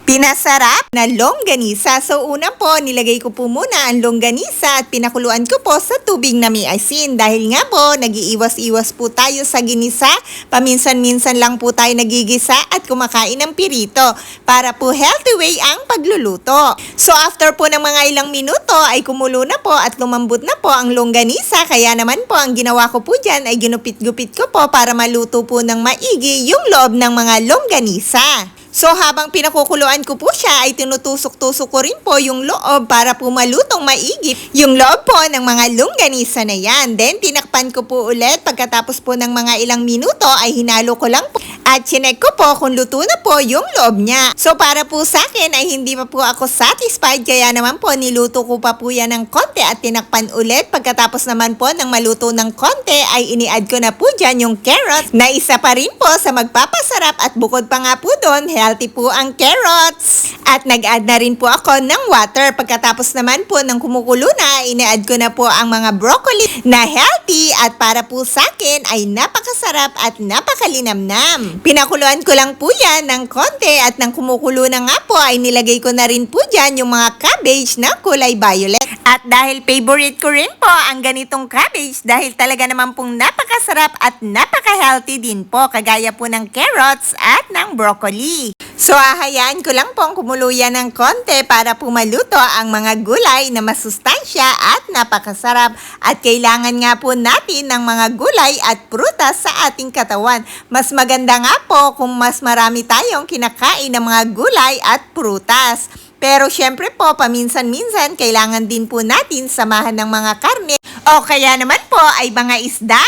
Pinasarap na longganisa. So una po, nilagay ko po muna ang longganisa at pinakuluan ko po sa tubig na may asin. Dahil nga po, nag-iiwas-iwas po tayo sa ginisa. Paminsan-minsan lang po tayo nagigisa at kumakain ng pirito para po healthy way ang pagluluto. So after po ng mga ilang minuto ay kumulo na po at lumambot na po ang longganisa. Kaya naman po ang ginawa ko po dyan ay ginupit-gupit ko po para maluto po ng maigi yung loob ng mga longganisa. So habang pinakukuluan ko po siya ay tinutusok-tusok ko rin po yung loob para po malutong maigi yung loob po ng mga longganisa na yan. Then tinakpan ko po ulit pagkatapos po ng mga ilang minuto ay hinalo ko lang po at chinek ko po kung luto na po yung loob niya. So para po sa akin ay hindi pa po ako satisfied kaya naman po niluto ko pa po yan ng konti at tinakpan ulit. Pagkatapos naman po ng maluto ng konti ay ini-add ko na po dyan yung carrots na isa pa rin po sa magpapasarap at bukod pa nga po doon healthy po ang carrots. At nag-add na rin po ako ng water. Pagkatapos naman po ng kumukulo na, ina-add ko na po ang mga broccoli na healthy at para po sa akin ay napakasarap at napakalinamnam. Pinakuluan ko lang po yan ng konti at nang kumukulo na nga po ay nilagay ko na rin po dyan yung mga cabbage na kulay violet. At dahil favorite ko rin po ang ganitong cabbage dahil talaga naman pong napakasarap at napaka-healthy din po kagaya po ng carrots at ng broccoli. So hahayaan ko lang pong kumuluyan ng konti para pumaluto ang mga gulay na masustansya at napakasarap. At kailangan nga po natin ng mga gulay at prutas sa ating katawan. Mas maganda nga po kung mas marami tayong kinakain ng mga gulay at prutas. Pero syempre po, paminsan-minsan kailangan din po natin samahan ng mga karne o kaya naman po ay mga isda,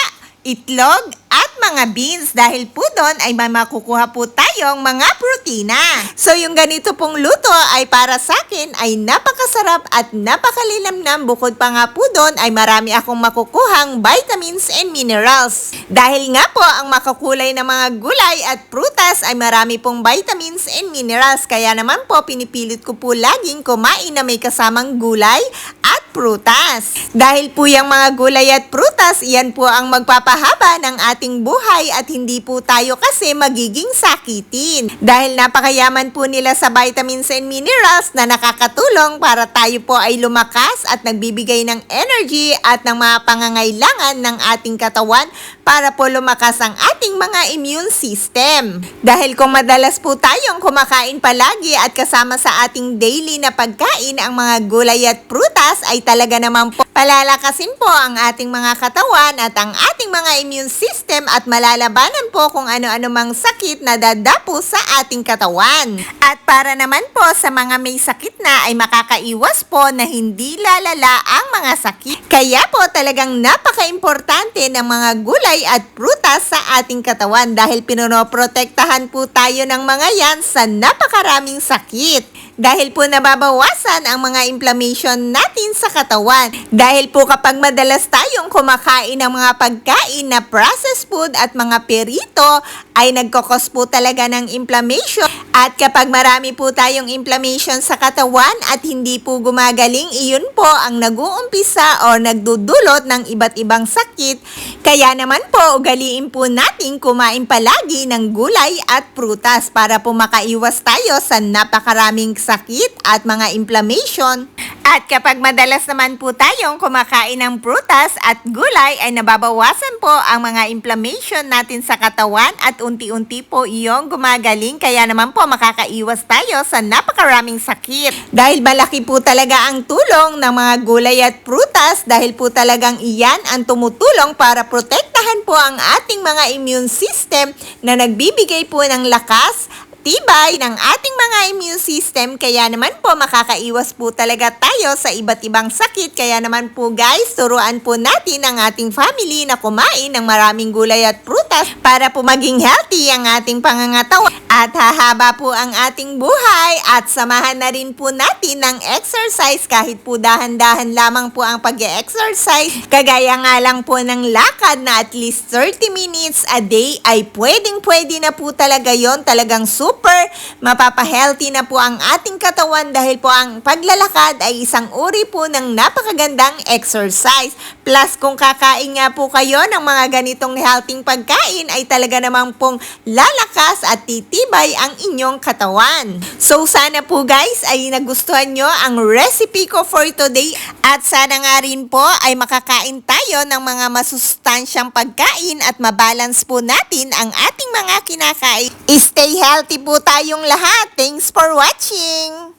itlog at mga beans dahil po doon ay may makukuha po tayong mga protina. So yung ganito pong luto ay para sa akin ay napakasarap at napakalilamnam. Bukod pa nga po doon ay marami akong makukuhang vitamins and minerals. Dahil nga po ang makakulay na mga gulay at prutas ay marami pong vitamins and minerals. Kaya naman po pinipilit ko po laging kumain na may kasamang gulay at prutas. Dahil po yung mga gulay at prutas, iyan po ang magpapahaba ng ating buhay at hindi po tayo kasi magiging sakitin. Dahil napakayaman po nila sa vitamins and minerals na nakakatulong para tayo po ay lumakas at nagbibigay ng energy at ng mga pangangailangan ng ating katawan para po lumakas ang ating mga immune system. Dahil kung madalas po tayong kumakain palagi at kasama sa ating daily na pagkain ang mga gulay at prutas ay talaga naman po palalakasin po ang ating mga katawan at ang ating mga immune system at malalabanan po kung ano-ano mang sakit na dadapo sa ating katawan. At para naman po sa mga may sakit na ay makakaiwas po na hindi lalala ang mga sakit. Kaya po talagang napaka-importante ng mga gulay at prutas sa ating katawan dahil pinoprotektahan po tayo ng mga yan sa napakaraming sakit. Dahil po nababawasan ang mga inflammation natin sa katawan. Dahil po kapag madalas tayong kumakain ng mga pagkain na processed food at mga perito, ay nagkokos po talaga ng inflammation. At kapag marami po tayong inflammation sa katawan at hindi po gumagaling, iyon po ang nag-uumpisa o nagdudulot ng iba't ibang sakit. Kaya naman po, ugaliin po natin kumain palagi ng gulay at prutas para po makaiwas tayo sa napakaraming sakit at mga inflammation. At kapag madalas naman po tayong kumakain ng prutas at gulay ay nababawasan po ang mga inflammation natin sa katawan at unti-unti po iyong gumagaling kaya naman po makakaiwas tayo sa napakaraming sakit. Dahil malaki po talaga ang tulong ng mga gulay at prutas dahil po talagang iyan ang tumutulong para protektahan po ang ating mga immune system na nagbibigay po ng lakas tibay ng ating mga immune system kaya naman po makakaiwas po talaga tayo sa iba't ibang sakit. Kaya naman po guys, turuan po natin ang ating family na kumain ng maraming gulay at prutas para po maging healthy ang ating pangangatawan at hahaba po ang ating buhay at samahan na rin po natin ng exercise kahit po dahan-dahan lamang po ang pag-exercise. Kagaya nga lang po ng lakad na at least 30 minutes a day ay pwedeng-pwede na po talaga yon. Talagang super super mapapahealthy na po ang ating katawan dahil po ang paglalakad ay isang uri po ng napakagandang exercise. Plus kung kakain nga po kayo ng mga ganitong healthy pagkain ay talaga namang pong lalakas at titibay ang inyong katawan. So sana po guys ay nagustuhan nyo ang recipe ko for today at sana nga rin po ay makakain tayo ng mga masustansyang pagkain at mabalance po natin ang ating mga kinakain. Stay healthy po tayong lahat. Thanks for watching!